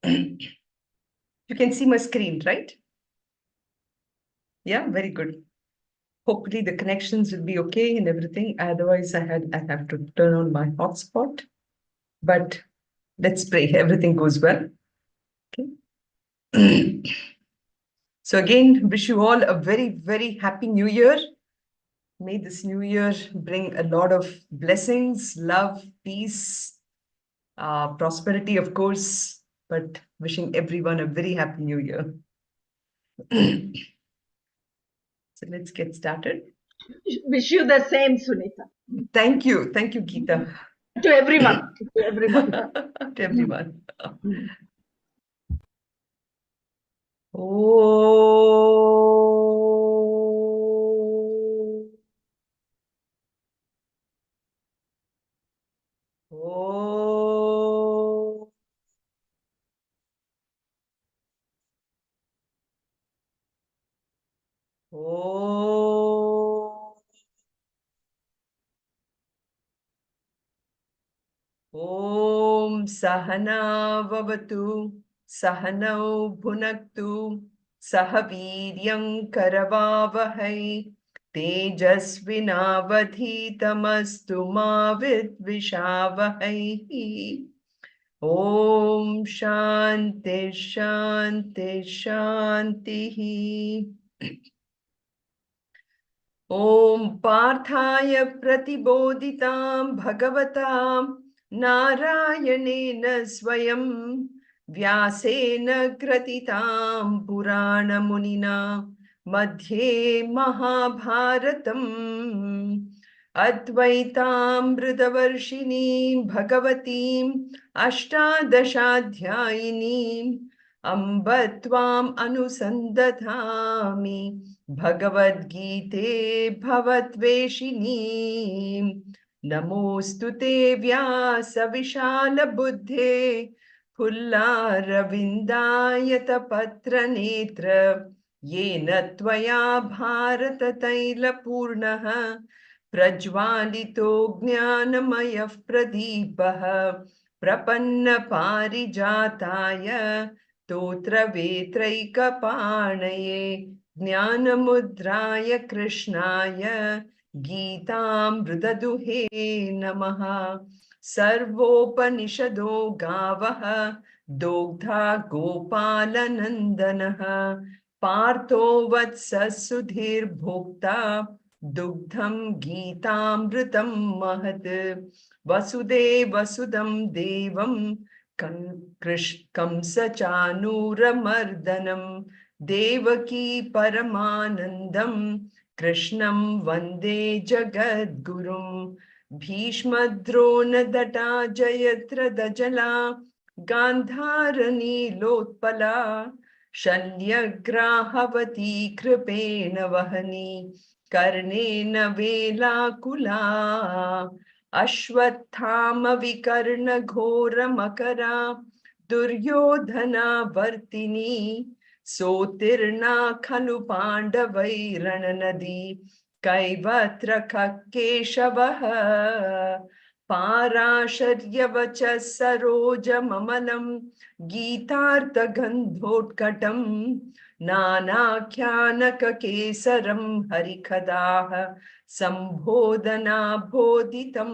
You can see my screen, right? Yeah, very good. Hopefully the connections will be okay and everything. Otherwise, I have to turn on my hotspot. But let's pray everything goes well. Okay. So again, wish you all a very, very happy New Year. May this New Year bring a lot of blessings, love, peace, prosperity, of course, but wishing everyone a very happy New Year. So let's get started. Wish you the same, Sunita. Thank you. Thank you, Geeta. To everyone. To everyone. To everyone. Oh. Oh. Oh. Om Sahana Vavatu Sahanau Bhunaktu Sahaviryam Karavavahai Tejasvinavadhitamastu ma vidvishavahai. Om Shanti Shanti Shanti. Om Parthaya Pratibodhitam Bhagavatam Narayanena Swayam Vyasena Kratitam Purana Munina Madhye Mahabharatam Advaitam Britavarshinim Bhagavatim Ashtadashadhyayinim Amba Tvam Anusandathami Bhagavad Gita Bhavatveshini Namostute Vyasa Vishala Buddhe Pulla Ravindayata Patra Netra Yena Tvaya Bharata Taila Purnaha Prajvalito Jnanamaya Pradipaha Prapanna Parijataya Totra Vetraika Panaye Jnanamudraya Krishnaya Geetamritaduhe Namaha Sarvopanishado Gavaha Dogdha Gopalanandanaha Partho Vatsasudhir Bhokta Dugdham Geetamritam Mahat Vasudev Vasudam Devam Kamsa Chanura Mardanam Devaki Paramanandam Krishnam Vande Jagadgurum Bhishmadrona Data Jayatra Dajala Gandharani Lotpala Shalyagrahavati Kripena Vahani Karnena Vela Kula Ashwathama Vikarna Ghora Makara Duryodhana Vartini Sotirna Khalu Pandavai Rananadi Kaivatra Kakeshavaha Parasharyavacha Saroja Mamalam Geetartha Gandhotkatam Nanakyanaka Kesaram Harikadaha Sambodhana Bodhitam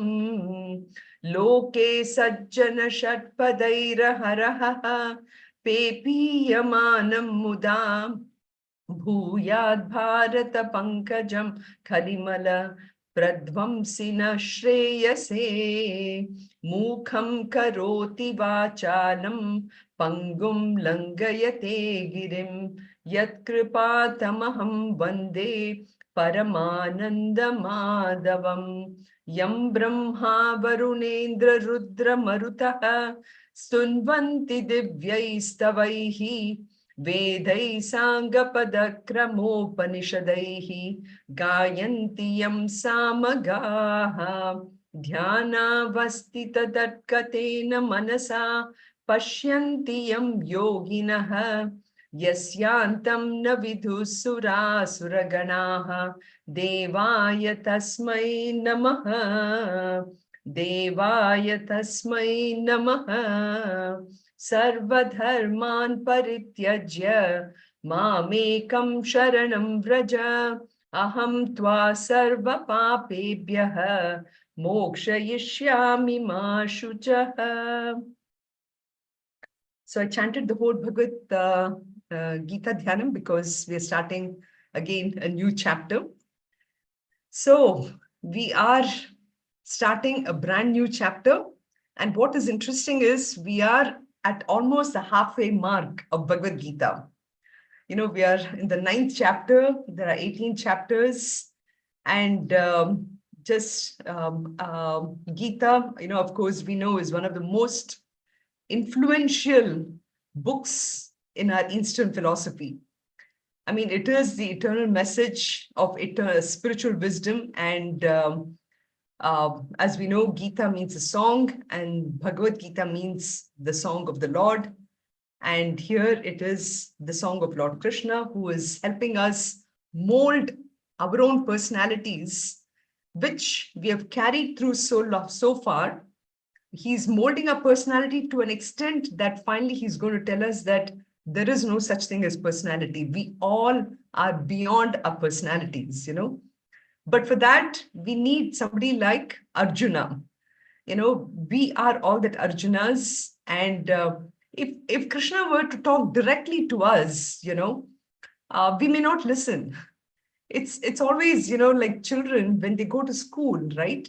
Loke Sajjana Shatpadaira Haraha Pepiyamanam Mudam Bhuyad Bharata Pankajam Kalimala Pradvamsina Shreyase Mukham Karoti Vachalam Pangum Langayate Girim Yat Kripatamaham Vande Paramananda Madhavam Yam Brahma Varunendra Rudra Marutaha Sunvanti Divyaistavaihi Vedai Sangapadakramopanisadaihi Gayanti Yam Samagaha Dhyana Vastita Datkatena Manasa Pashyanti Yam Yoginaha Yasyantam Navidhusura Suraganaha Devaya Tasmai Namaha Devaya Tasmai Namaha sarvadharman parityajya mamekam sharanam vraja aham tva sarva papebhyah mokshayishyami ma shuchah. So I chanted the whole Bhagavad Gita Dhyanam because we are starting again a new chapter. So we are starting a brand new chapter. And what is interesting is we are at almost the halfway mark of Bhagavad Gita. You know, we are in the 9th chapter. There are 18 chapters. And Gita, you know, of course, we know is one of the most influential books in our Eastern philosophy. I mean, it is the eternal message of eternal spiritual wisdom. And as we know, Gita means a song, and Bhagavad Gita means the song of the Lord. And here it is the song of Lord Krishna, who is helping us mold our own personalities, which we have carried through so far. He's molding our personality to an extent that finally he's going to tell us that there is no such thing as personality. We all are beyond our personalities, you know. But for that, we need somebody like Arjuna. You know, we are all that Arjunas. And if Krishna were to talk directly to us, you know, we may not listen. It's always, you know, like children when they go to school, right?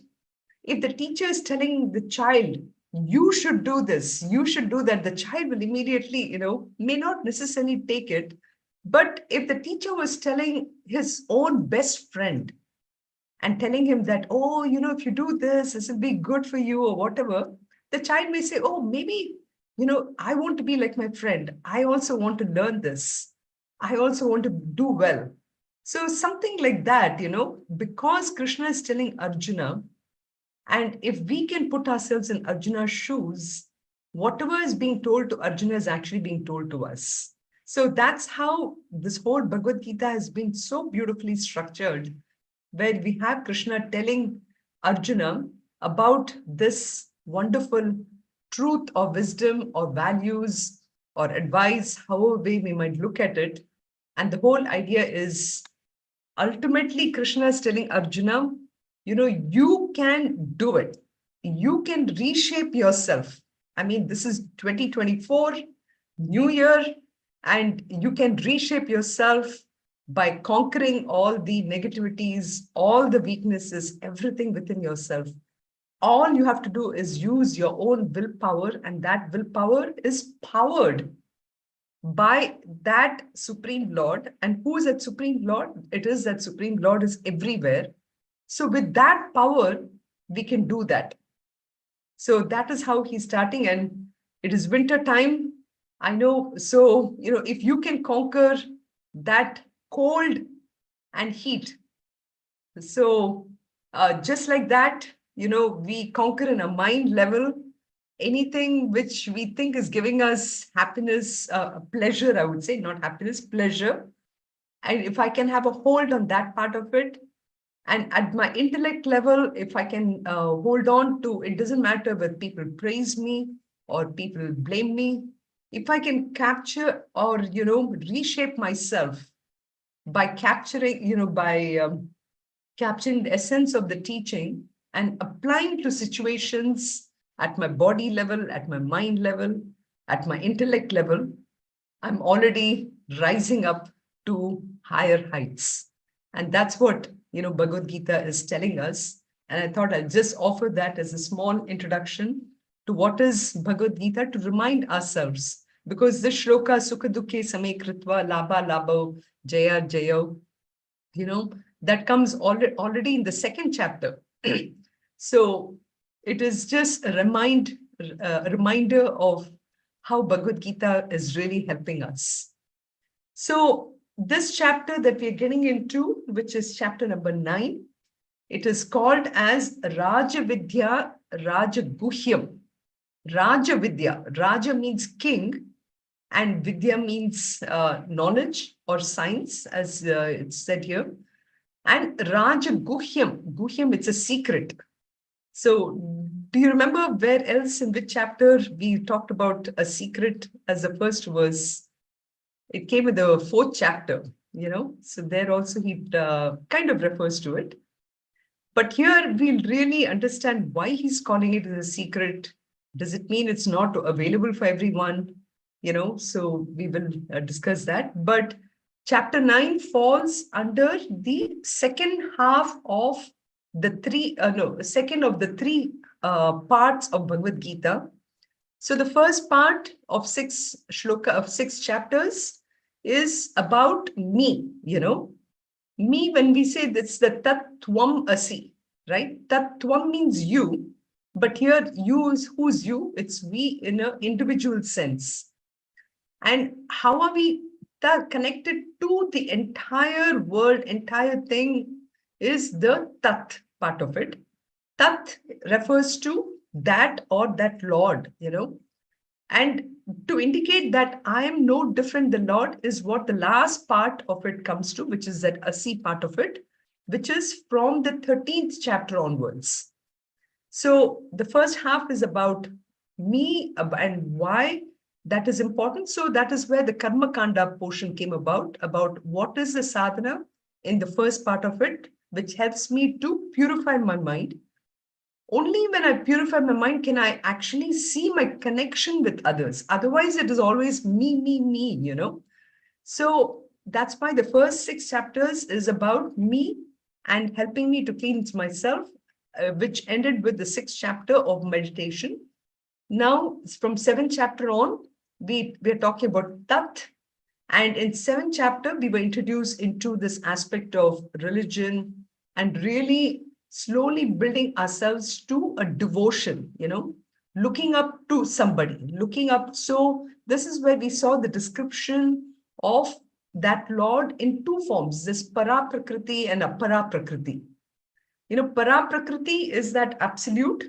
If the teacher is telling the child, you should do this, you should do that, the child will immediately, you know, may not necessarily take it. But if the teacher was telling his own best friend and telling him that, oh, you know, if you do this, this will be good for you or whatever, the child may say, oh, maybe, you know, I want to be like my friend. I also want to learn this. I also want to do well. So something like that, you know, because Krishna is telling Arjuna, and if we can put ourselves in Arjuna's shoes, whatever is being told to Arjuna is actually being told to us. So that's how this whole Bhagavad Gita has been so beautifully structured, where we have Krishna telling Arjuna about this wonderful truth or wisdom or values or advice, however way we might look at it. And the whole idea is ultimately Krishna is telling Arjuna, you know, you can do it. You can reshape yourself. I mean, this is 2024, New Year, and you can reshape yourself by conquering all the negativities, all the weaknesses, everything within yourself. All you have to do is use your own willpower, and that willpower is powered by that Supreme Lord. And who is that Supreme Lord? It is that Supreme Lord is everywhere. So with that power, we can do that. So that is how he's starting. And it is winter time. I know. So, you know, if you can conquer that cold and heat. So just like that, you know, we conquer in a mind level anything which we think is giving us happiness, pleasure, I would say, not happiness, pleasure. And if I can have a hold on that part of it, and at my intellect level, if I can hold on to, it doesn't matter whether people praise me or people blame me, if I can capture or, you know, reshape myself by capturing, you know, by capturing the essence of the teaching and applying to situations at my body level, at my mind level, at my intellect level, I'm already rising up to higher heights. And that's what, you know, Bhagavad Gita is telling us. And I thought I'll just offer that as a small introduction to what is Bhagavad Gita to remind ourselves. Because this shloka, Sukha Dukhe Same Kritva, Labha Labho, Jaya Jayo, you know, that comes already in the 2nd chapter. So it is just a reminder of how Bhagavad Gita is really helping us. So this chapter that we're getting into, which is chapter number 9, it is called as Raja Vidya Raja Guhyam. Raja Vidya. Raja means king, and Vidya means knowledge or science, as it's said here. And Raja Guhyam. Guhyam, it's a secret. So do you remember where else in which chapter we talked about a secret as the first verse? It came in the fourth chapter, so there also he kind of refers to it. But here we'll really understand why he's calling it a secret. Does it mean it's not available for everyone? So we will discuss that. But chapter 9 falls under the second half of second of the three parts of Bhagavad Gita. So the first part of six chapters is about me, Me, when we say that's the Tattvam Asi, right? Tattvam means you, but here you is who's you? It's we in an individual sense. And how are we connected to the entire world, entire thing is the Tat part of it. Tat refers to that or that Lord, And to indicate that I am no different than Lord is what the last part of it comes to, which is that Asi part of it, which is from the 13th chapter onwards. So the first half is about me and why that is important. So that is where the Karma Kanda portion came about what is the sadhana in the first part of it, which helps me to purify my mind. Only when I purify my mind can I actually see my connection with others. Otherwise, it is always me, So that's why the first 6 chapters is about me and helping me to cleanse myself, which ended with the 6th chapter of meditation. Now, from 7th chapter on, we're talking about Tat. And in 7th chapter, we were introduced into this aspect of religion and really slowly building ourselves to a devotion, looking up to somebody, looking up. So this is where we saw the description of that Lord in 2 forms, this para prakriti and apara prakriti. Para prakriti is that absolute.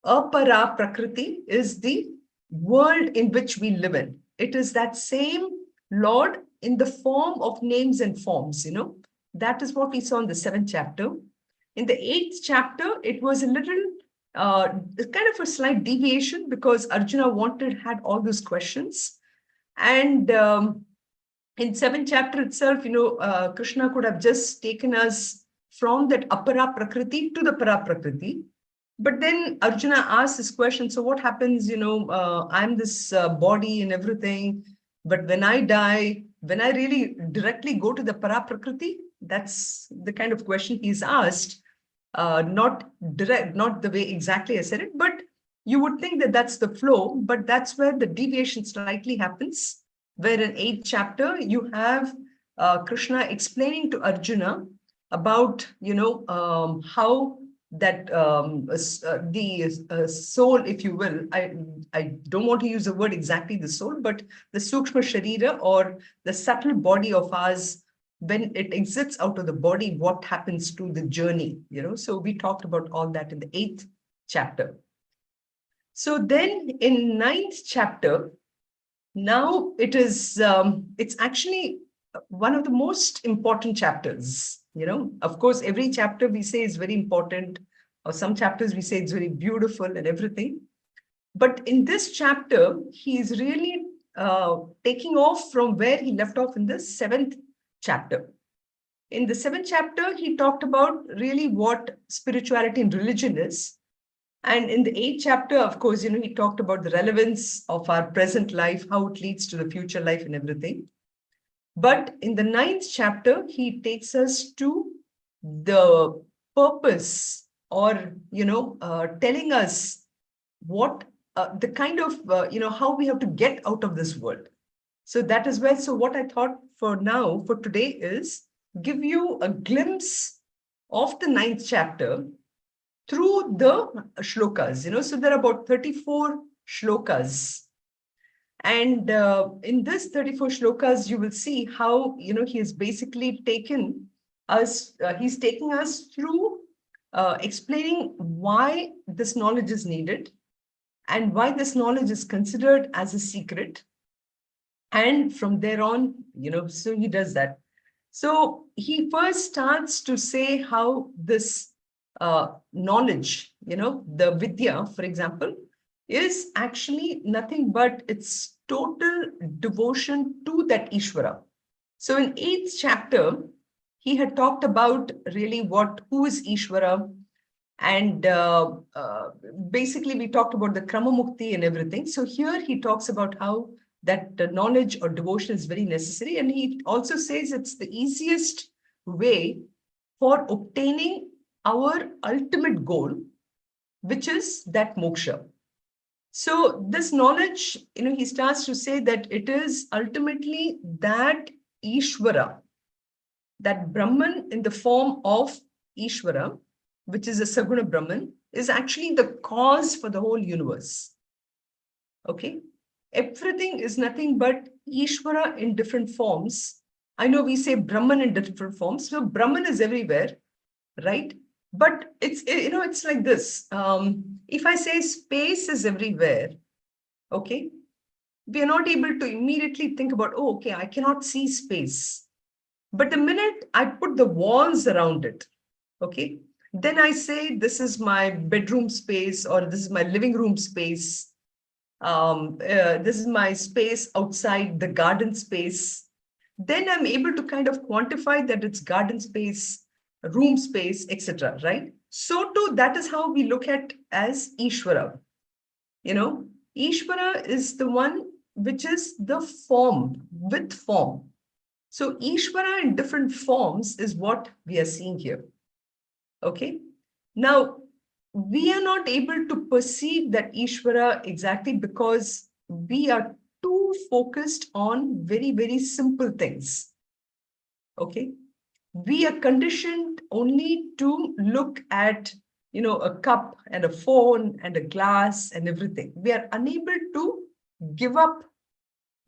Apara prakriti is the world in which we live in. It is that same Lord in the form of names and forms, That is what we saw in the 7th chapter. In the 8th chapter, it was a little kind of a slight deviation because Arjuna had all those questions. And in 7th chapter itself, Krishna could have just taken us from that apara prakriti to the para prakriti. But then Arjuna asked this question, so what happens, I'm this body and everything, but when I die, when I really directly go to the para prakriti, that's the kind of question he's asked. Not direct, not the way exactly I said it, but you would think that that's the flow, but that's where the deviation slightly happens, where in 8th chapter, you have Krishna explaining to Arjuna about, how that the soul, if you will, I don't want to use the word exactly the soul, but the Sukshma Sharira or the subtle body of ours, when it exits out of the body, what happens to the journey, So we talked about all that in the 8th chapter. So then in 9th chapter, now it is, it's actually one of the most important chapters, Of course, every chapter we say is very important, or some chapters we say it's very beautiful and everything. But in this chapter, he is really taking off from where he left off in the 7th chapter. In the 7th chapter, he talked about really what spirituality and religion is. And in the 8th chapter, of course, he talked about the relevance of our present life, how it leads to the future life and everything. But in the 9th chapter, he takes us to the purpose or, telling us what the kind of, how we have to get out of this world. So that is where, so what I thought for now, for today is give you a glimpse of the 9th chapter through the shlokas, so there are about 34 shlokas. And in this 34 shlokas, you will see how, he has basically taken us, he's taking us through explaining why this knowledge is needed and why this knowledge is considered as a secret. And from there on, so he does that. So he first starts to say how this knowledge, the Vidya, for example, is actually nothing but its total devotion to that Ishvara. So in 8th chapter, he had talked about really who is Ishvara, and basically we talked about the Krama Mukti and everything. So here he talks about how that knowledge or devotion is very necessary, and he also says it's the easiest way for obtaining our ultimate goal, which is that moksha. So this knowledge, he starts to say that it is ultimately that Ishvara, that Brahman in the form of Ishvara, which is a Saguna Brahman, is actually the cause for the whole universe. Okay? Everything is nothing but Ishvara in different forms. I know we say Brahman in different forms, so Brahman is everywhere, right? But it's like this. If I say space is everywhere, okay, we are not able to immediately think about, oh, okay, I cannot see space. But the minute I put the walls around it, okay, then I say this is my bedroom space, or this is my living room space. This is my space outside the garden space. Then I'm able to kind of quantify that it's garden space, room space, etc. Right? So too, that is how we look at as Ishvara. Ishvara is the one which is the form, with form. So Ishvara in different forms is what we are seeing here. Okay. Now, we are not able to perceive that Ishvara exactly because we are too focused on very, very simple things. Okay. We are conditioned only to look at, a cup and a phone and a glass and everything. We are unable to give up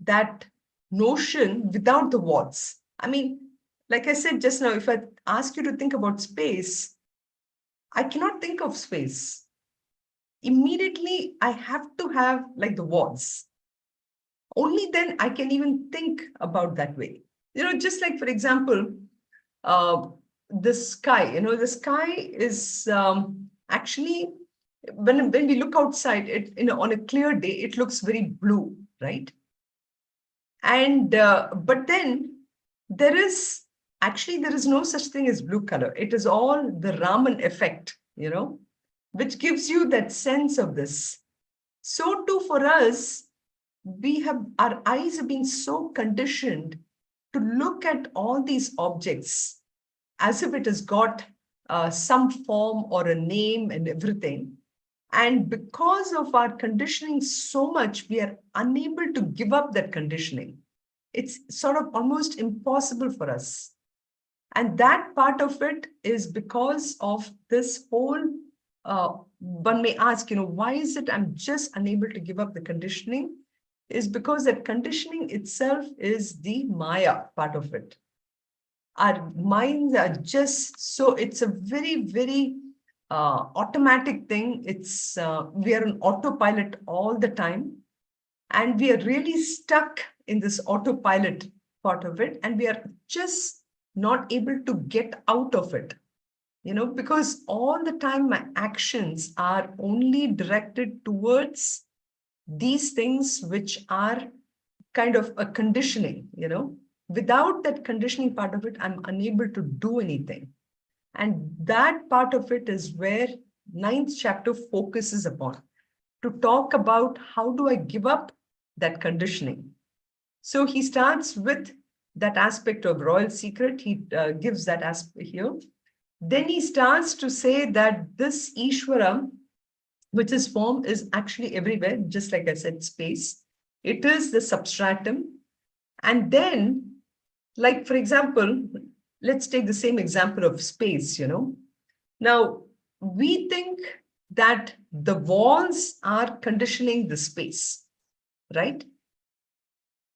that notion without the walls. I mean, like I said just now, if I ask you to think about space, I cannot think of space. Immediately, I have to have like the walls. Only then I can even think about that way. Just like, for example, uh, the sky, the sky is actually, when we look outside, on a clear day, it looks very blue, right? And but then there is no such thing as blue color. It is all the Raman effect, which gives you that sense of this. So too for us, our eyes have been so conditioned to look at all these objects as if it has got some form or a name and everything. And because of our conditioning so much, we are unable to give up that conditioning. It's sort of almost impossible for us. And that part of it is because of this whole, one may ask, why is it I'm just unable to give up the conditioning? Is because that conditioning itself is the Maya part of it. Our minds are just so, it's a very, very automatic thing. We are on autopilot all the time. And we are really stuck in this autopilot part of it. And we are just not able to get out of it, because all the time my actions are only directed towards these things which are kind of a conditioning, Without that conditioning part of it, I'm unable to do anything. And that part of it is where 9th chapter focuses upon, to talk about how do I give up that conditioning. So he starts with that aspect of royal secret. He gives that aspect here. Then he starts to say that this Ishvara, which is form, is actually everywhere, just like I said, space. It is the substratum. And then, like, for example, let's take the same example of space, Now, we think that the walls are conditioning the space, right?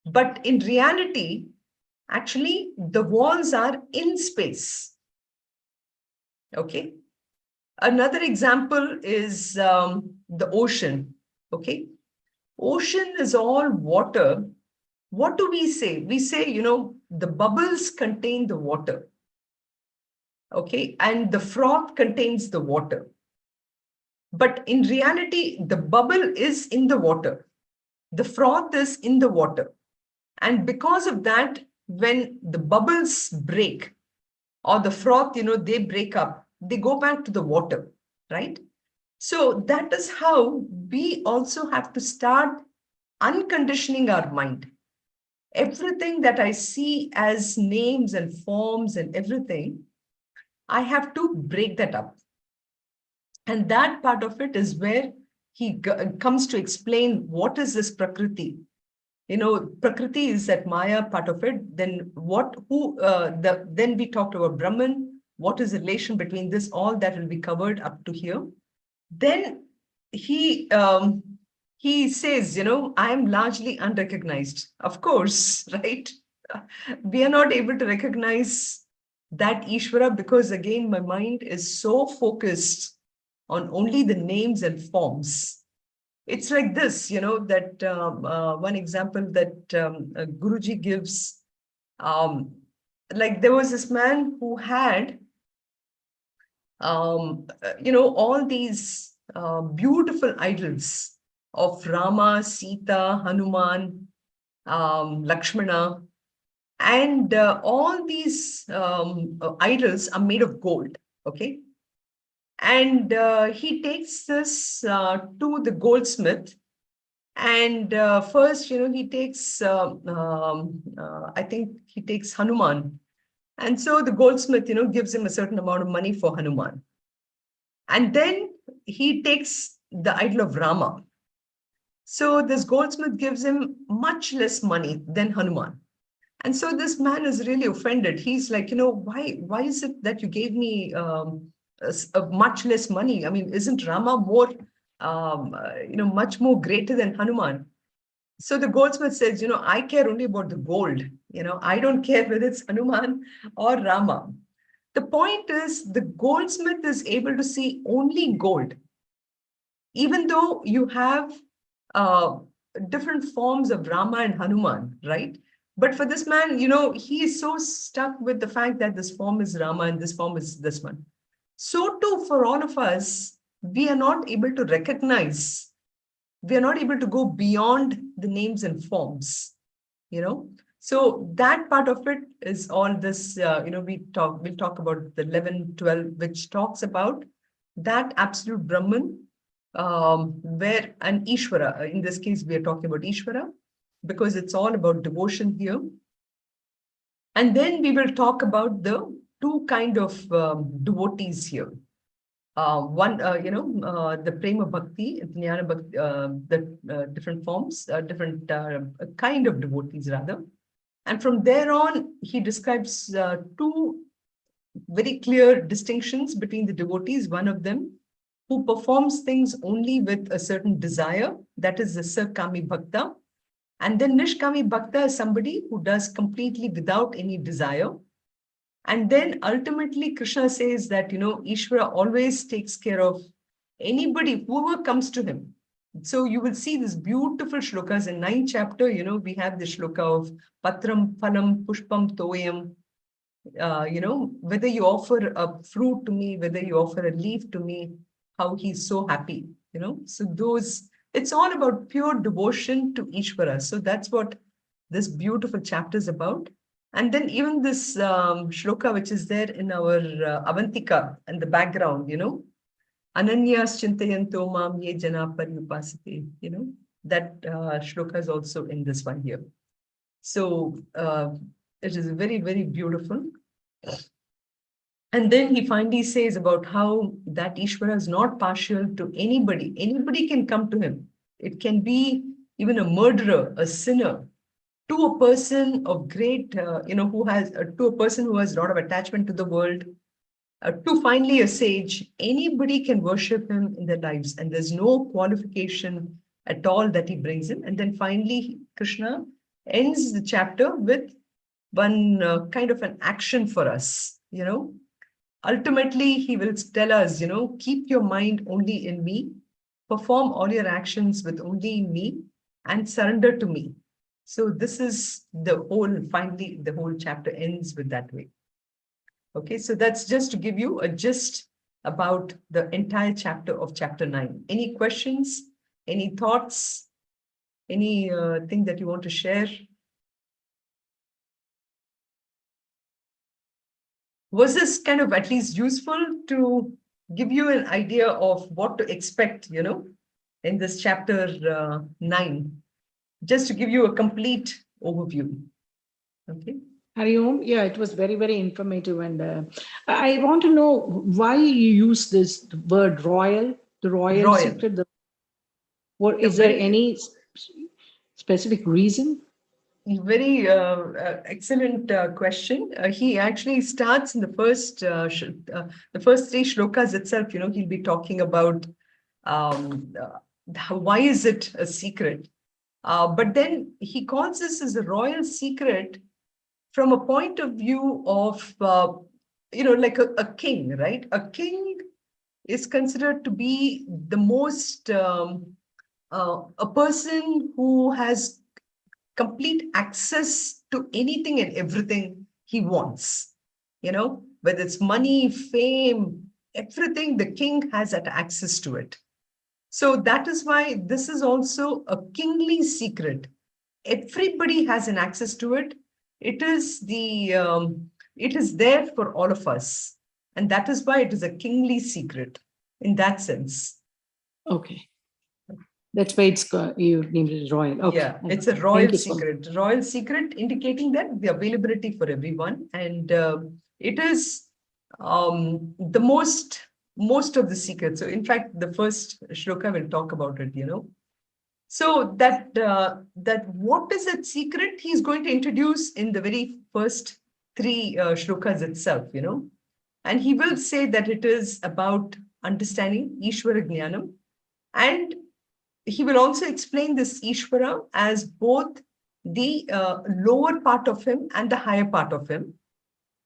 But in reality, actually, the walls are in space. Okay. Another example is the ocean. Okay. Ocean is all water. What do we say? We say, the bubbles contain the water. Okay, and the froth contains the water. But in reality, the bubble is in the water. The froth is in the water. And because of that, when the bubbles break or the froth, they break up, they go back to the water, right? So that is how we also have to start unconditioning our mind. Everything that I see as names and forms and everything, I have to break that up. And that part of it is where he comes to explain what is this Prakriti. Prakriti is that Maya part of it. Then then we talked about Brahman. What is the relation between this? All that will be covered up to here. Then he um, he says, I am largely unrecognized. Of course, right? We are not able to recognize that Ishvara because again, my mind is so focused on only the names and forms. It's like this, that one example that Guruji gives, like there was this man who had, all these beautiful idols of Rama, Sita, Hanuman, Lakshmana, and all these idols are made of gold, okay? And he takes this to the goldsmith. And first, he takes, I think he takes Hanuman. And so the goldsmith, gives him a certain amount of money for Hanuman. And then he takes the idol of Rama. So this goldsmith gives him much less money than Hanuman. And so this man is really offended. He's like, why is it that you gave me a much less money? I mean, isn't Rama more, much more greater than Hanuman? So the goldsmith says, I care only about the gold. I don't care whether it's Hanuman or Rama. The point is the goldsmith is able to see only gold, even though you have uh, different forms of Rama and Hanuman, right? But for this man, he is so stuck with the fact that this form is Rama and this form is this one. So too, for all of us, we are not able to recognize, we are not able to go beyond the names and forms, So that part of it is all this, we'll talk about the 11, 12, which talks about that absolute Brahman, where an Ishvara, in this case, we are talking about Ishvara, because it's all about devotion here. And then we will talk about the two kind of devotees here. One, the prema bhakti, jnana bhakti, the different forms, different kind of devotees rather. And from there on, he describes two very clear distinctions between the devotees. One of them who performs things only with a certain desire, that is the Sakami Bhakta. And then Nishkami Bhakta is somebody who does completely without any desire. And then ultimately, Krishna says that, Ishvara always takes care of anybody, whoever comes to him. So you will see these beautiful shlokas in 9th chapter, we have the shloka of Patram, Phalam, Pushpam, Toyam. Whether you offer a fruit to me, whether you offer a leaf to me, how he's so happy, So it's all about pure devotion to Ishvara. So that's what this beautiful chapter is about. And then even this shloka, which is there in our Avantika in the background, Ananyas Chintayanto Mam Ye Jana Paryupasate, that shloka is also in this one here. So it is very, very beautiful. And then he finally says about how that Ishvara is not partial to anybody. Anybody can come to him. It can be even a murderer, a sinner, to a person of great, to a person who has a lot of attachment to the world, to finally a sage. Anybody can worship him in their lives, and there's no qualification at all that he brings in. And then finally, Krishna ends the chapter with one kind of an action for us, Ultimately, he will tell us, keep your mind only in me, perform all your actions with only me, and surrender to me. So this is finally, the whole chapter ends with that way. Okay, so that's just to give you a gist about the entire chapter of chapter 9. Any questions? Any thoughts? Any thing that you want to share? Was this kind of at least useful to give you an idea of what to expect, in this chapter 9, just to give you a complete overview? Okay. Hari Om, yeah, it was very, very informative. And I want to know why you use this word royal, the royal Royal. secret. Or Yeah, is there very, any specific reason? very excellent question. He actually starts in the first three shlokas itself. He'll be talking about why is it a secret. But then he calls this as a royal secret from a point of view of, like a king, right? A king is considered to be the most, a person who has complete access to anything and everything he wants, whether it's money, fame, everything, the king has that access to it. So that is why this is also a kingly secret. Everybody has an access to it. It is it is there for all of us. And that is why it is a kingly secret in that sense. Okay. That's why you named it royal. Okay. Yeah, it's a royal secret. Royal secret indicating that the availability for everyone. And it is the most of the secrets. So in fact, the first shloka will talk about it, So that what is that secret he's going to introduce in the very first three shlokas itself, And he will say that it is about understanding Ishvara Jnanam. And he will also explain this Ishvara as both the lower part of him and the higher part of him.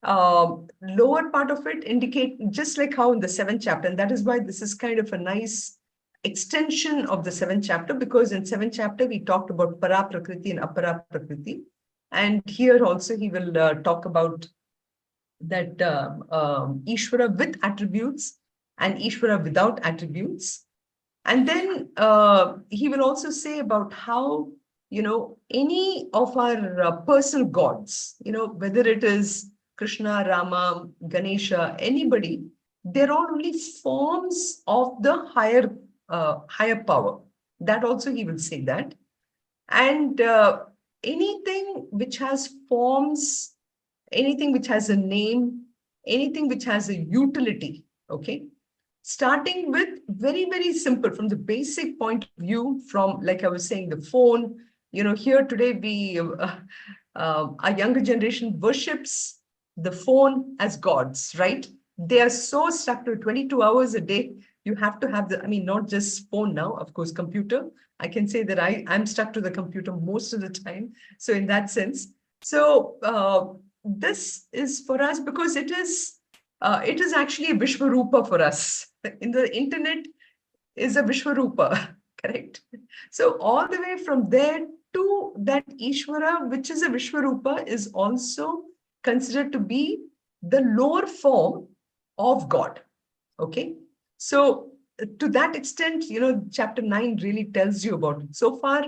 Lower part of it indicate just like how in the 7th chapter, and that is why this is kind of a nice extension of the 7th chapter, because in 7th chapter we talked about para prakriti and apara prakriti, and here also he will talk about that Ishvara with attributes and Ishvara without attributes. And then he will also say about how, any of our personal gods, whether it is Krishna, Rama, Ganesha, anybody, they're all only forms of the higher power. That also he will say that. And anything which has forms, anything which has a name, anything which has a utility, okay? Starting with very, very simple, from the basic point of view, from, like I was saying, the phone, here today our younger generation worships the phone as gods, right? They are so stuck to 22 hours a day. You have to have not just phone now, of course, computer. I can say that I'm stuck to the computer most of the time. So in that sense, this is for us because it is actually a Vishwarupa for us. In the internet is a Vishwarupa, correct? So all the way from there to that Ishvara, which is a Vishwarupa, is also considered to be the lower form of God. Okay. So to that extent, chapter 9 really tells you about it. So far,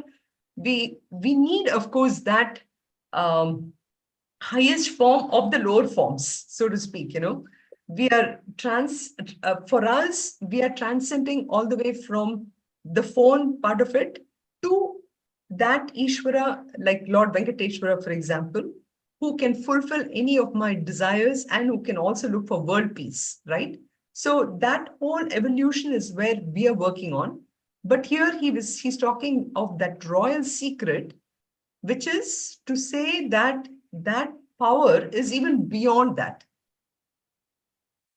we need, of course, that highest form of the lower forms, so to speak, we are for us, we are transcending all the way from the phone part of it to that Ishvara, like Lord Venkateshwara, for example, who can fulfill any of my desires and who can also look for world peace, right? So that whole evolution is where we are working on. But here he's talking of that royal secret, which is to say that that power is even beyond that.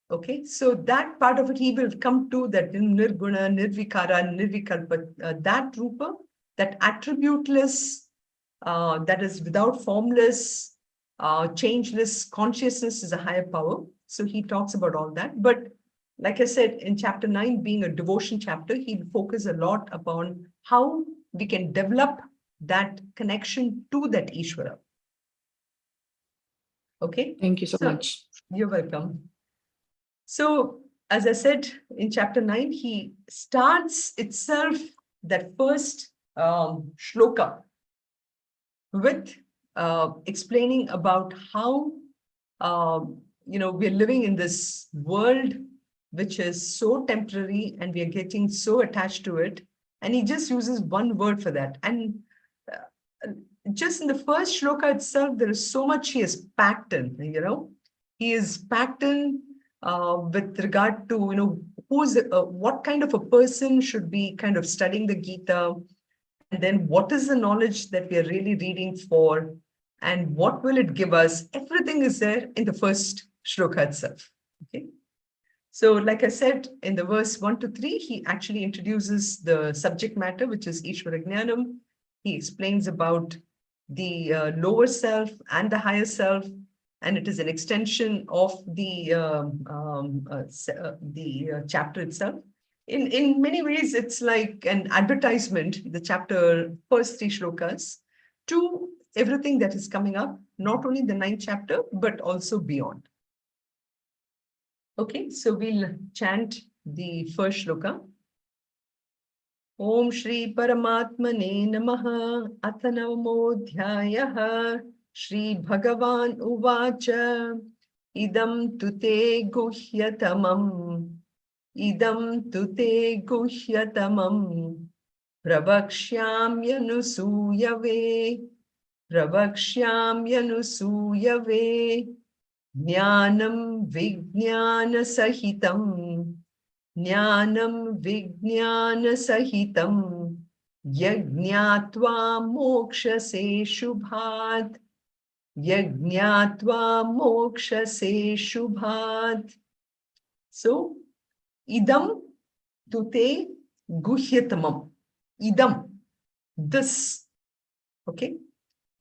Okay, so that part of it, he will come to that nirguna, nirvikara, nirvikalpa, that rupa, that attributeless, that is without formless, changeless consciousness is a higher power. So he talks about all that. But like I said, in chapter 9, being a devotion chapter, he'll focus a lot upon how we can develop that connection to that Ishvara. Okay. Thank you so much. You're welcome. So, as I said in chapter 9, he starts itself that first shloka with explaining about how we're living in this world which is so temporary and we are getting so attached to it. And he just uses one word for that. And just in the first shloka itself, there is so much he has packed in, He is packed in with regard to, what kind of a person should be kind of studying the Gita, and then what is the knowledge that we are really reading for, and what will it give us? Everything is there in the first shloka itself. Okay. So, like I said, in the verse 1 to 3, he actually introduces the subject matter, which is Ishvara Jnanam. He explains about the lower self and the higher self, and it is an extension of the chapter itself. In many ways, it's like an advertisement, the chapter, first 3 shlokas, to everything that is coming up, not only the 9th chapter, but also beyond. Okay, so we'll chant the first shloka. Om Shri Paramatmane Namaha Atha Navamodhyayah Shri Bhagavan Uvacha Idam Tute Guhyatamam Idam Tute Guhyatamam Pravakshyamyanusuyave Pravakshyamyanusuyave Jnanam Vijnana Sahitam Jnanam Vijnana Sahitam Yajñatva Mokshase Shubhat Yajñatva Mokshase Shubhat. So, Idam Tute Guhyatamam. Idam, this. Okay.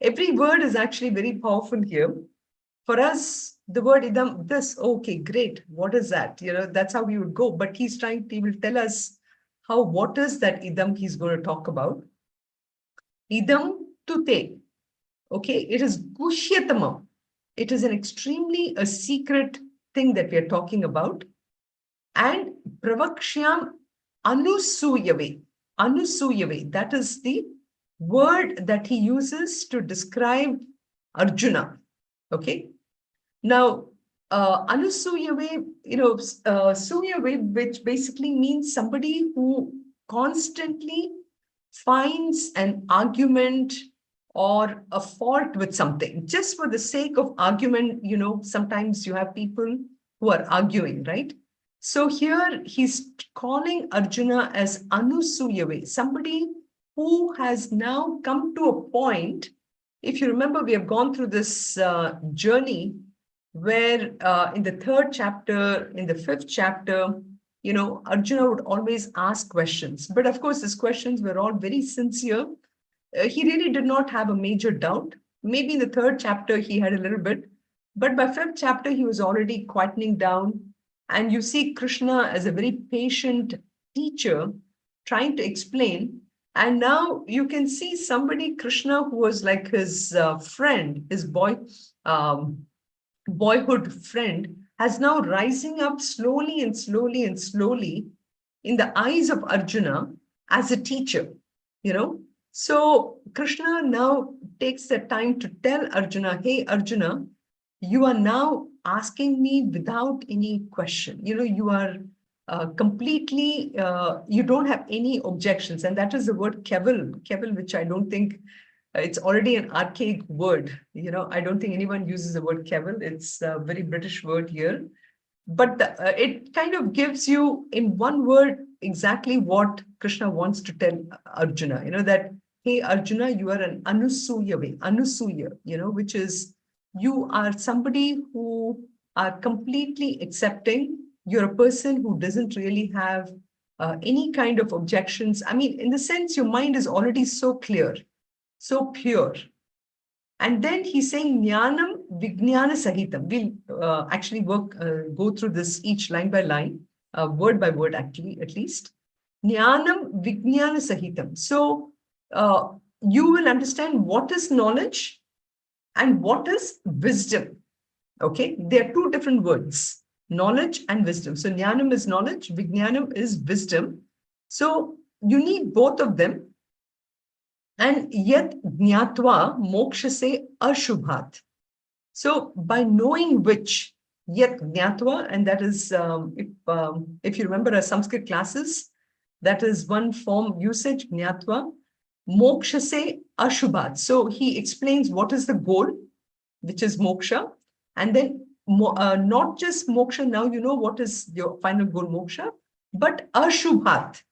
Every word is actually very powerful here. For us, the word idam, this, okay, great. What is that? That's how we would go. But he will tell us what is that idam he's going to talk about. Idam tute. Okay, it is guhyatamam. It is an extremely a secret thing that we are talking about. And pravakshyam anusuyave. Anusuyave, that is the word that he uses to describe Arjuna. Okay. Now, anusuyave, suyave, which basically means somebody who constantly finds an argument or a fault with something, just for the sake of argument. Sometimes you have people who are arguing, right? So here he's calling Arjuna as anusuyave, somebody who has now come to a point. If you remember, we have gone through this journey where in the 3rd chapter, in the 5th chapter, Arjuna would always ask questions. But of course, his questions were all very sincere. He really did not have a major doubt. Maybe in the 3rd chapter, he had a little bit. But by 5th chapter, he was already quietening down. And you see Krishna as a very patient teacher trying to explain. And now you can see somebody, Krishna, who was like his friend, his boyhood friend, has now rising up slowly and slowly and slowly in the eyes of Arjuna as a teacher, So Krishna now takes the time to tell Arjuna, hey, Arjuna, you are now asking me without any question. You are completely, you don't have any objections. And that is the word keval, which I don't think, it's already an archaic word. I don't think anyone uses the word keval. It's a very British word here. But it kind of gives you in one word exactly what Krishna wants to tell Arjuna, that, hey, Arjuna, you are an anusuya, which is, you are somebody who are completely accepting. You're a person who doesn't really have any kind of objections. I mean, in the sense, your mind is already so clear, so pure. And then he's saying Jnanam Vijnana Sahitam. We'll actually go through this each line by line, word by word, actually, at least. Jnanam Vijnana Sahitam. So you will understand what is knowledge and what is wisdom. Okay, they are two different words, knowledge and wisdom. So jnanam is knowledge, vijnanam is wisdom. So you need both of them. And yet jnatva moksha se ashubhat. So by knowing which, yet jnatva, and that is, if you remember our Sanskrit classes, that is one form usage, jnatva, moksha se ashubhat. So he explains what is the goal, which is moksha, and then not just moksha, now you know what is your final goal, moksha, but ashubhat.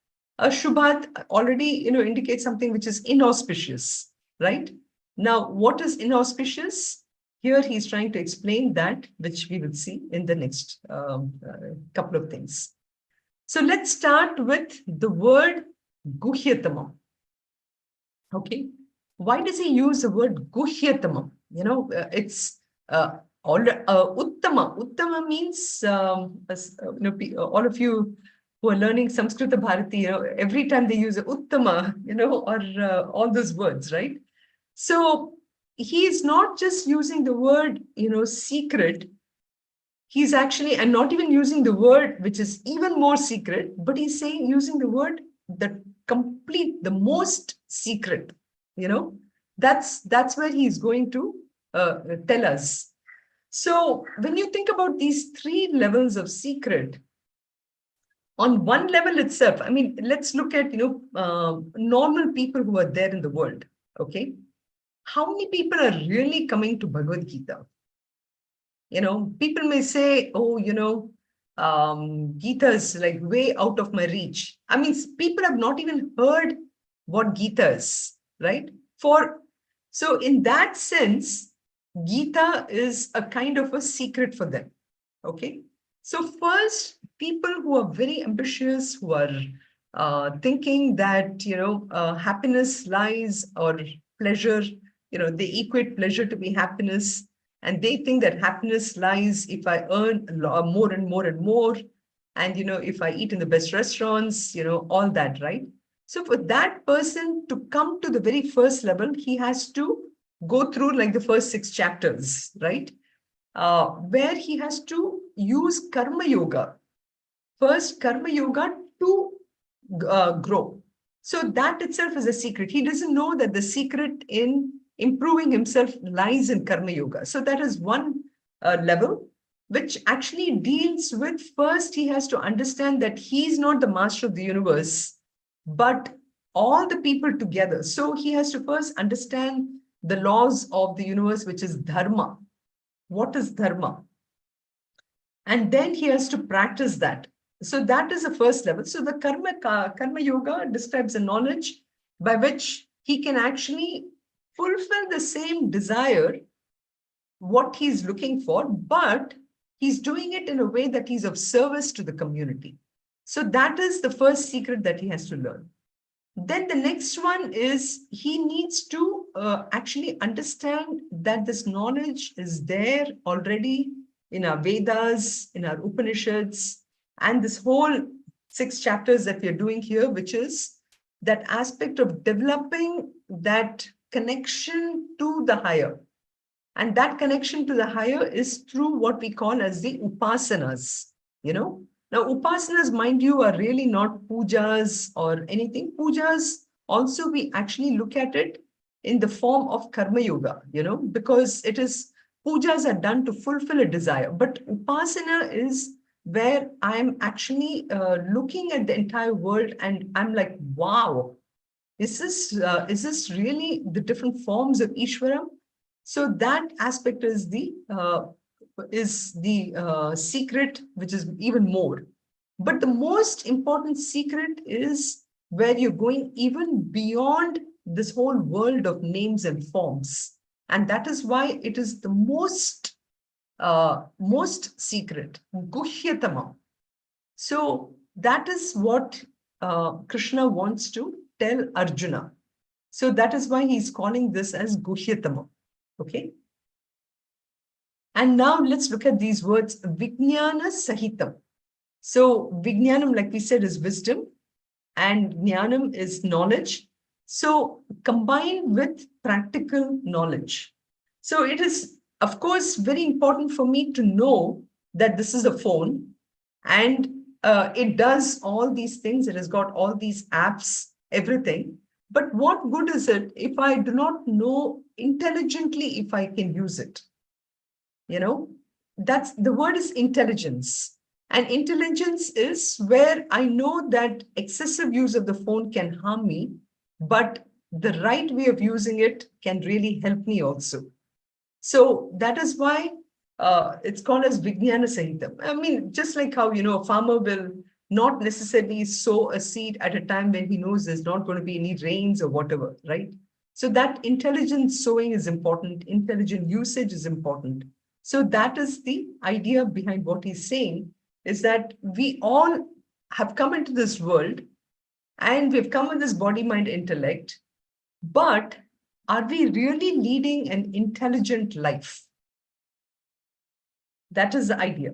Ashubhat already, indicates something which is inauspicious, right? Now, what is inauspicious? Here he's trying to explain that, which we will see in the next couple of things. So let's start with the word guhyatamam. Okay. Why does he use the word guhyatamam? It's uttama. Uttama means, all of you who are learning Samskrita Bharati, every time they use uttama, or all those words, right? So he is not just using the word, secret. He's actually, and not even using the word which is even more secret, but he's saying using the word the complete, the most secret, that's where he's going to tell us. So when you think about these three levels of secret, on one level itself, I mean, let's look at, normal people who are there in the world. Okay. How many people are really coming to Bhagavad Gita? People may say, oh, Gita is like way out of my reach. I mean, people have not even heard what Gita is, right? So in that sense, Gita is a kind of a secret for them. Okay. So first, people who are very ambitious, who are thinking that, happiness lies, or pleasure, they equate pleasure to be happiness. And they think that happiness lies if I earn more and more and more. And, if I eat in the best restaurants, all that, right? So for that person to come to the very first level, he has to go through like the first 6 chapters, right? Where he has to use karma yoga. First, karma yoga to grow. So that itself is a secret. He doesn't know that the secret in improving himself lies in karma yoga. So that is one level, which actually deals with, first he has to understand that he's not the master of the universe, but all the people together. So he has to first understand the laws of the universe, which is dharma. What is dharma? And then he has to practice that. So that is the first level. So the karma yoga describes a knowledge by which he can actually fulfill the same desire, what he's looking for, but he's doing it in a way that he's of service to the community. So that is the first secret that he has to learn. Then the next one is he needs to actually understand that this knowledge is there already in our Vedas, in our Upanishads, and this whole 6 chapters that we are doing here, which is that aspect of developing that connection to the higher. And that connection to the higher is through what we call as the upasanas, Now, upasanas, mind you, are really not pujas or anything. Pujas also, we actually look at it in the form of karma yoga, because it is, pujas are done to fulfill a desire. But upasana is where I'm actually looking at the entire world and I'm like, wow, is this really the different forms of Ishvara? So that aspect is the secret, which is even more. But the most important secret is where you're going even beyond this whole world of names and forms. And that is why it is the most secret, guhyatama. So that is what Krishna wants to tell Arjuna. So that is why he's calling this as guhyatama. Okay. And now let's look at these words, vijnana sahitam. So vijnanam, like we said, is wisdom, and jnanam is knowledge. So combined with practical knowledge. So it is Of course, very important for me to know that this is a phone and it does all these things. It has got all these apps, everything. But what good is it if I do not know intelligently if I can use it? You know, that's the word is intelligence. And intelligence is where I know that excessive use of the phone can harm me, but the right way of using it can really help me also. So that is why it's called as Vijnana Sahitam. I mean, just like how, a farmer will not necessarily sow a seed at a time when he knows there's not going to be any rains or whatever, right? So that intelligent sowing is important. Intelligent usage is important. So that is the idea behind what he's saying, is that we all have come into this world and we've come with this body, mind, intellect, but are we really leading an intelligent life? That is the idea.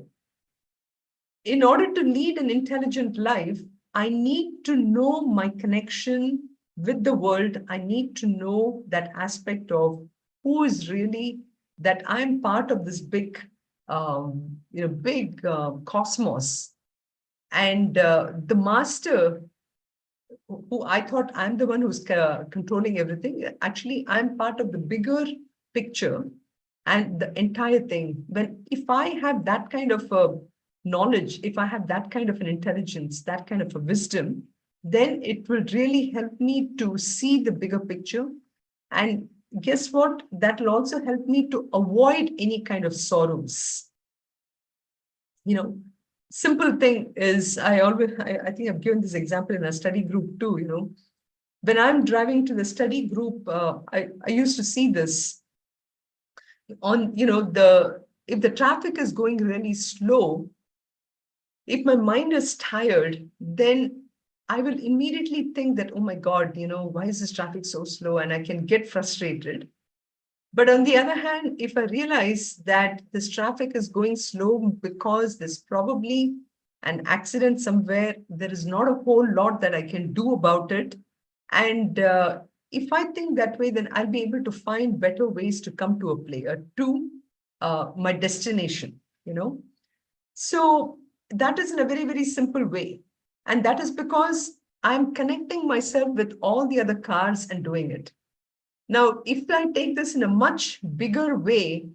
In order to lead an intelligent life, I need to know my connection with the world. I need to know that aspect of who is really, that I'm part of this big, big cosmos. And the master, who I thought I'm the one who's controlling everything. Actually, I'm part of the bigger picture and the entire thing. If I have that kind of a knowledge, if I have that kind of an intelligence, that kind of a wisdom, then it will really help me to see the bigger picture. And guess what? That will also help me to avoid any kind of sorrows. Simple thing is, I think I've given this example in a study group too. When I'm driving to the study group, I used to see this on, if the traffic is going really slow, if my mind is tired, then I will immediately think that, oh my God, why is this traffic so slow? And I can get frustrated. But on the other hand, if I realize that this traffic is going slow because there's probably an accident somewhere, there is not a whole lot that I can do about it. And if I think that way, then I'll be able to find better ways to come to my destination, So that is in a very, very simple way. And that is because I'm connecting myself with all the other cars and doing it. Now, if I take this in a much bigger way,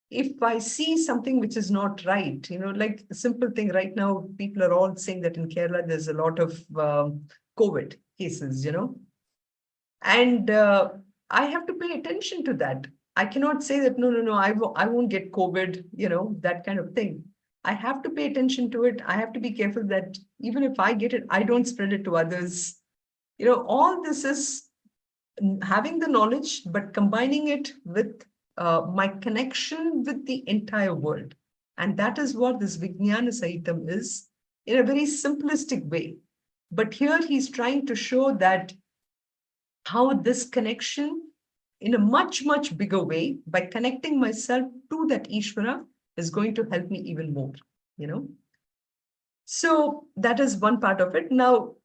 if I see something which is not right, like a simple thing right now, people are all saying that in Kerala, there's a lot of COVID cases, and I have to pay attention to that. I cannot say that, no, I won't get COVID, that kind of thing. I have to pay attention to it. I have to be careful that even if I get it, I don't spread it to others. All this is having the knowledge, but combining it with my connection with the entire world. And that is what this Vijnana Sahitam is in a very simplistic way. But here he's trying to show that how this connection in a much, much bigger way, by connecting myself to that Ishvara, is going to help me even more, So that is one part of it. Now,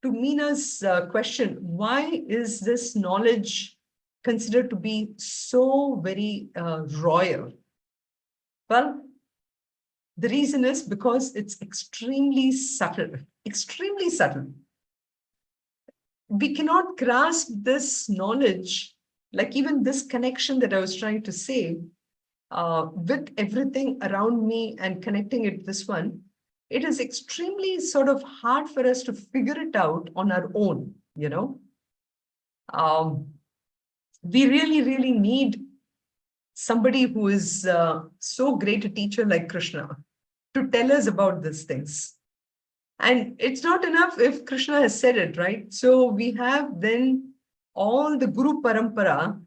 to Meena's question, why is this knowledge considered to be so very royal? Well, the reason is because it's extremely subtle, extremely subtle. We cannot grasp this knowledge, like even this connection that I was trying to say, with everything around me and connecting it this one. It is extremely sort of hard for us to figure it out on our own, We really, really need somebody who is so great a teacher like Krishna to tell us about these things. And it's not enough if Krishna has said it, right? So we have then all the Guru Parampara,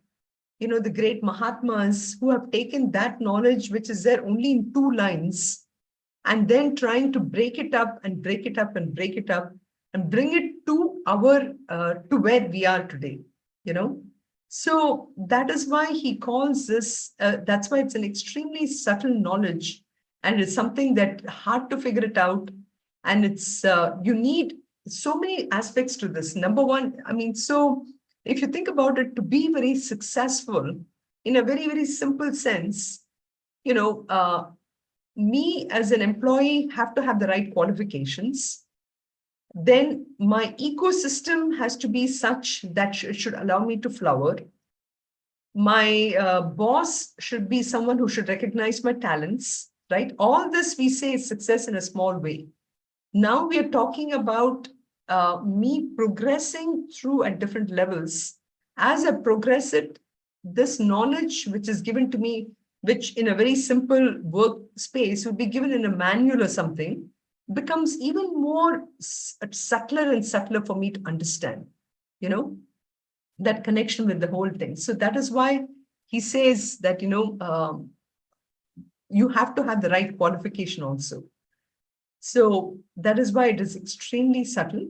the great Mahatmas who have taken that knowledge, which is there only in 2 lines, and then trying to break it up and break it up and break it up and bring it to to where we are today, So that is why he calls this, that's why it's an extremely subtle knowledge, and it's something that hard to figure it out. And it's, you need so many aspects to this. Number one, so if you think about it, to be very successful in a very, very simple sense, me as an employee have to have the right qualifications. Then my ecosystem has to be such that it should allow me to flower. My boss should be someone who should recognize my talents, right? All this we say is success in a small way. Now we are talking about me progressing through at different levels. As I progress it, this knowledge which is given to me, which in a very simple workspace would be given in a manual or something, becomes even more subtler and subtler for me to understand, that connection with the whole thing. So that is why he says that, you have to have the right qualification also. So that is why it is extremely subtle.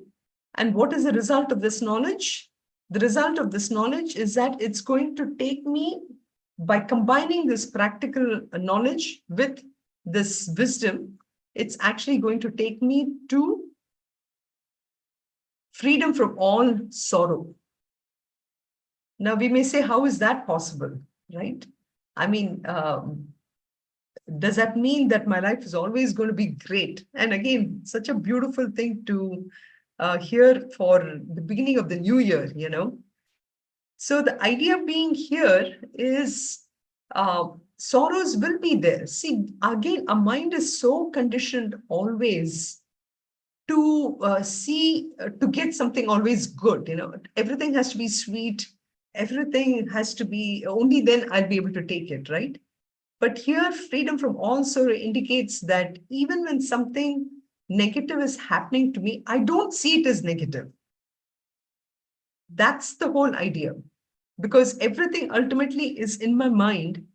And what is the result of this knowledge? The result of this knowledge is that it's going to take me, by combining this practical knowledge with this wisdom, it's actually going to take me to freedom from all sorrow. Now we may say, how is that possible, right? I mean, does that mean that my life is always going to be great? And again, such a beautiful thing to hear for the beginning of the new year, So the idea being here is sorrows will be there. See, again, our mind is so conditioned always to to get something always good, everything has to be sweet, everything has to be, only then I'll be able to take it, right? But here, freedom from all sorrow indicates that even when something negative is happening to me, I don't see it as negative. That's the whole idea. Because everything ultimately is in my mind,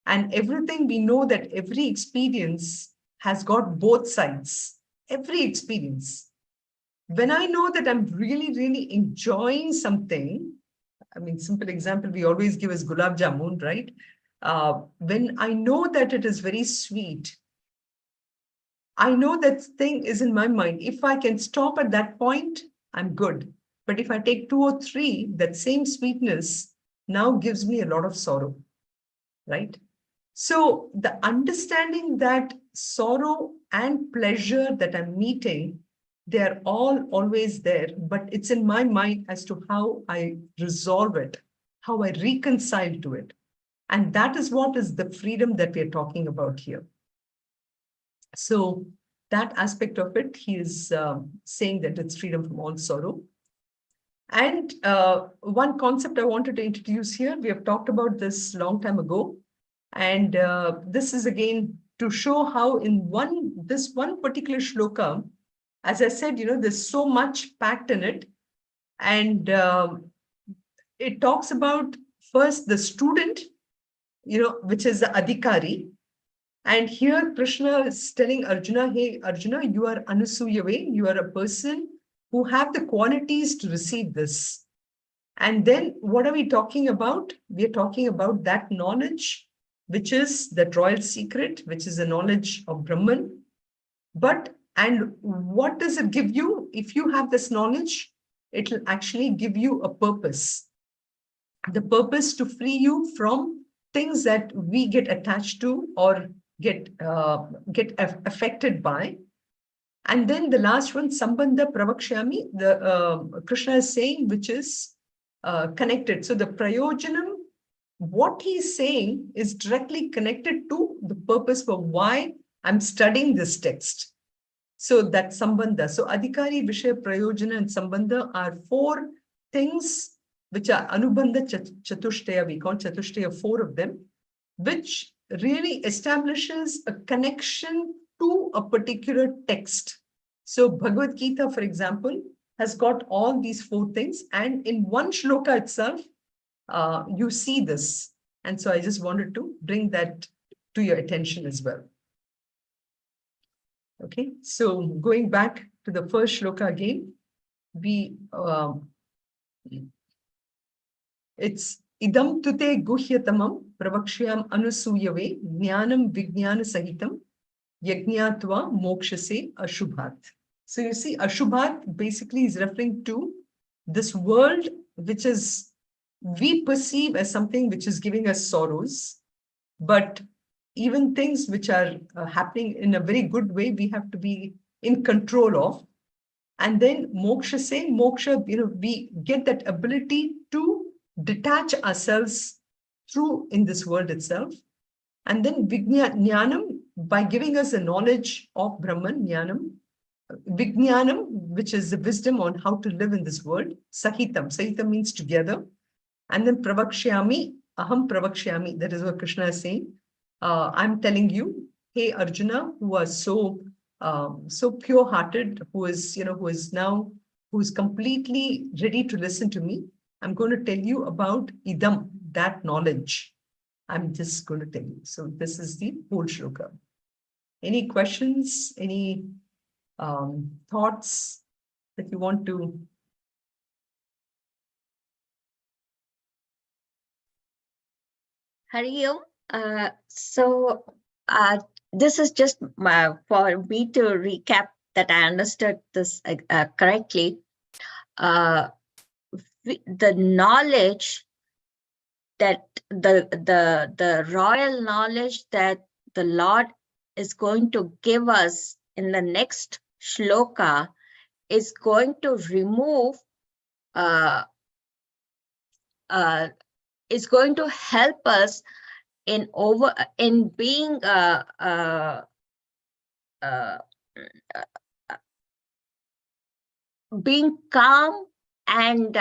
and everything, we know that every experience has got both sides. Every experience. When I know that I'm really, really enjoying something, I mean, simple example we always give is gulab jamun, right? When I know that it is very sweet, I know that thing is in my mind. If I can stop at that point, I'm good. But if I take 2 or 3, that same sweetness now gives me a lot of sorrow, right? So the understanding that sorrow and pleasure that I'm meeting, they're all always there, but it's in my mind as to how I resolve it, how I reconcile to it. And that is what is the freedom that we're talking about here. So that aspect of it, he is saying that it's freedom from all sorrow. And one concept I wanted to introduce here, we have talked about this long time ago. And this is again to show how in this one particular shloka, as I said, there's so much packed in it. And it talks about first the student, which is the adhikari. And here Krishna is telling Arjuna, hey, Arjuna, you are Anusuyave, you are a person who have the qualities to receive this. And then what are we talking about? We are talking about that knowledge, which is the royal secret, which is the knowledge of Brahman. And what does it give you? If you have this knowledge, it will actually give you a purpose. The purpose to free you from things that we get attached to or get affected by. And then the last one, Sambandha Pravakshyami, the Krishna is saying, which is connected. So the Prayojanam, what he's saying is directly connected to the purpose for why I'm studying this text. So that Sambandha. So Adhikari, Vishaya, Prayojana and Sambandha are 4 things which are Anubandha Chatushtaya, we call Chatushtaya 4 of them, which really establishes a connection to a particular text. So Bhagavad Gita, for example, has got all these 4 things, and in one shloka itself, you see this. And so I just wanted to bring that to your attention as well. Okay, so going back to the first shloka again, it's idam tute guhyatamam pravakshyam anusuyave jnanam vijnana sahitam yajnatva mokshase ashubhat. So you see, ashubhat basically is referring to this world which is we perceive as something which is giving us sorrows, but even things which are happening in a very good way, we have to be in control of. And then moksha say, moksha, we get that ability to detach ourselves through in this world itself. And then Jnanam, by giving us the knowledge of Brahman, Jnanam, Vijnanam, which is the wisdom on how to live in this world, Sahitam. Sahitam means together. And then Pravakshyami, Aham Pravakshyami. That is what Krishna is saying. I'm telling you, hey Arjuna, who are so pure-hearted, who's completely ready to listen to me. I'm going to tell you about idam, that knowledge. I'm just going to tell you. So this is the whole shloka. Any questions? Any thoughts that you want to? Hari Om. This is just for me to recap that I understood this correctly. The knowledge that the royal knowledge that the Lord is going to give us in the next shloka is going to remove is going to help us in being being calm and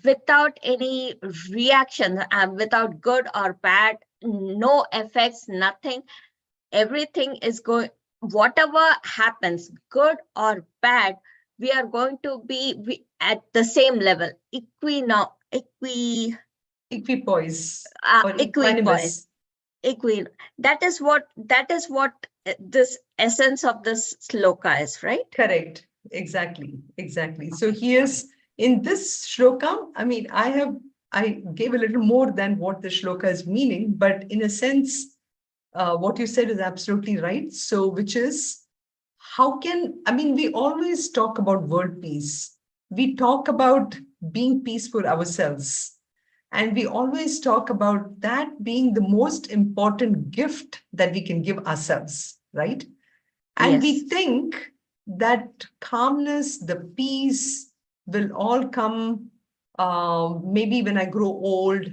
without any reaction, without good or bad, no effects, nothing. Everything is going, whatever happens, good or bad, we are going to be at the same level, Equipoise or equipoise. That is what this essence of this sloka is, right? Correct. Exactly. So here's in this shloka, I mean, I gave a little more than what the shloka is meaning, but in a sense, what you said is absolutely right. So, which is, we always talk about world peace. We talk about being peaceful ourselves. And we always talk about that being the most important gift that we can give ourselves, right? And we think that calmness, the peace will all come maybe when I grow old,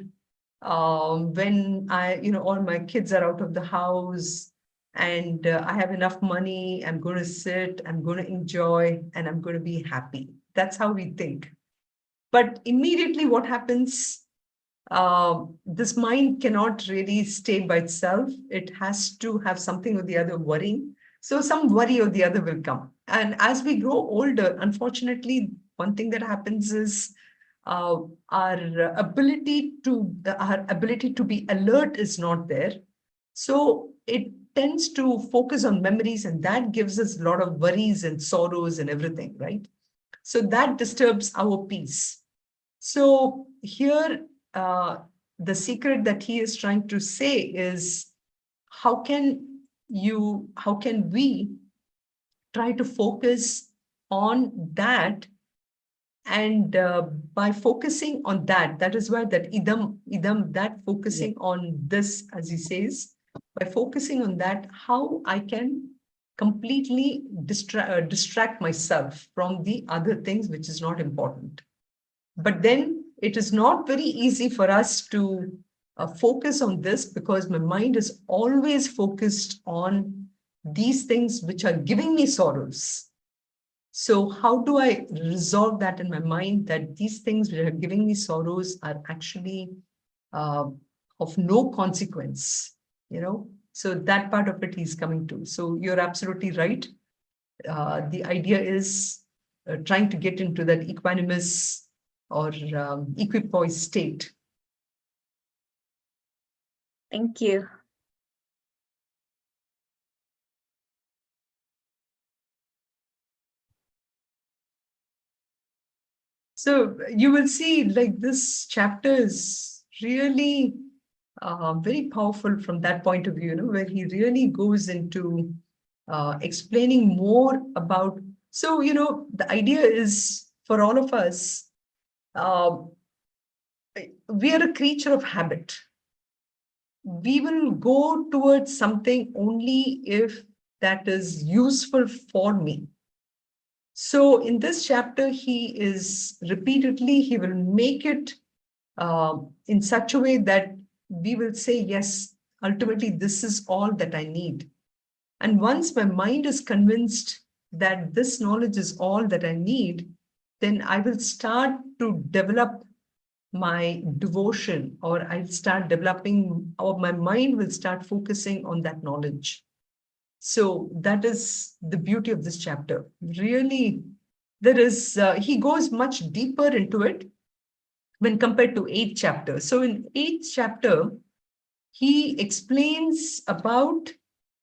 when all my kids are out of the house and I have enough money, I'm going to sit, I'm going to enjoy, and I'm going to be happy. That's how we think. But immediately what happens, this mind cannot really stay by itself. It has to have something or the other worrying. So some worry or the other will come. And as we grow older, unfortunately, one thing that happens is our ability to be alert is not there. So it tends to focus on memories, and that gives us a lot of worries and sorrows and everything, right? So that disturbs our peace. So here, the secret that he is trying to say is, how can we try to focus on that? And by focusing on that, that is why that idam, that focusing on this, as he says, by focusing on that, how I can completely distract myself from the other things which is not important. But then it is not very easy for us to focus on this, because my mind is always focused on these things which are giving me sorrows. So how do I resolve that in my mind, that these things which are giving me sorrows are actually of no consequence, So that part of it he's coming to. So you're absolutely right. The idea is trying to get into that equanimous or equipoise state. Thank you. So you will see, like, this chapter is really very powerful from that point of view, where he really goes into explaining more about. So, the idea is for all of us, we are a creature of habit. we will go towards something only if that is useful for me. So in this chapter, he will make it in such a way that we will say, yes, ultimately, this is all that I need. And once my mind is convinced that this knowledge is all that I need, then I will start to develop my devotion, or I'll start developing, or my mind will start focusing on that knowledge. So that is the beauty of this chapter. Really, he goes much deeper into it when compared to 8th chapter. So in 8th chapter, he explains about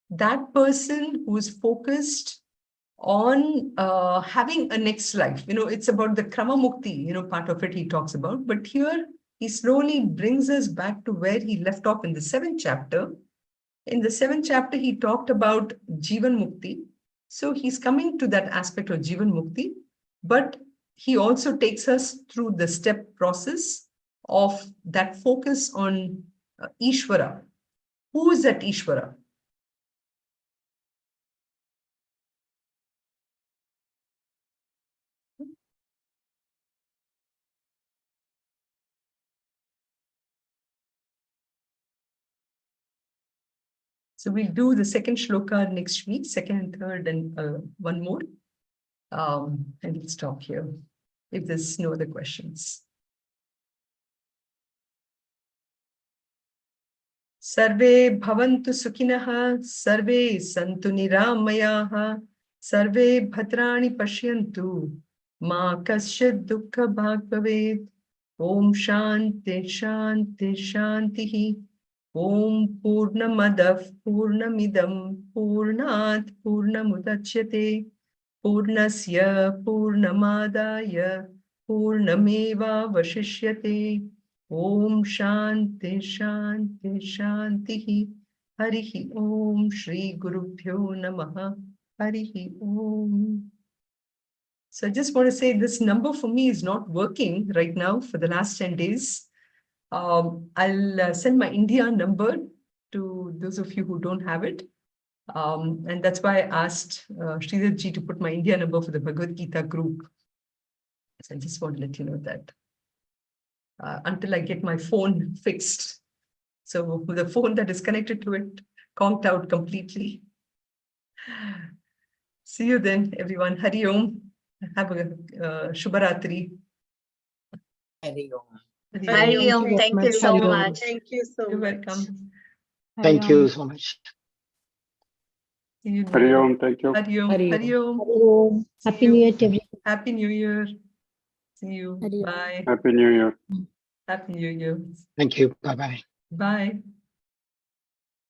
that person who is focused on having a next life. It's about the Krama Mukti, part of it he talks about. But here, he slowly brings us back to where he left off in the 7th chapter. In the 7th chapter, he talked about Jivan Mukti. So he's coming to that aspect of Jivan Mukti, but he also takes us through the step process of that focus on Ishvara. Who is that Ishvara? So we'll do the second shloka next week, second and third, and one more. And we'll stop here if there's no other questions. Sarve bhavantu sukhinah, sarve santu niramayaha, sarve bhadrani pashyantu, ma kasyat dukkha bhag bhavet. Om shanti shanti shantihi. Om Purnamadav Purnamidam Purnat Purnamudachyate Purnasya Purnamadaya Purnameva Vashishyate. Om Shanti Shanti Shantihi. Harihi Om Shri Gurubhyo Namaha. Harihi Om. So I just want to say this number for me is not working right now for the last 10 days. I'll send my India number to those of you who don't have it. And that's why I asked Sridhar ji to put my India number for the Bhagavad Gita group. So I just want to let you know that until I get my phone fixed. So the phone that is connected to it conked out completely. See you then, everyone. Hari Om. Have a Shubharatri. Hari Om. Hari Om. Thank you so Hari Om. much. Thank you so You're much. welcome. Thank you so much. See you Hari then. Om, thank you. Hari Om. Hari Om. Hari Om. Hari Om. See Happy you. New Year to everyone. Happy New Year. See you. Hari Om. Bye. Happy New Year. Happy New Year. Thank you. Bye-bye. Bye.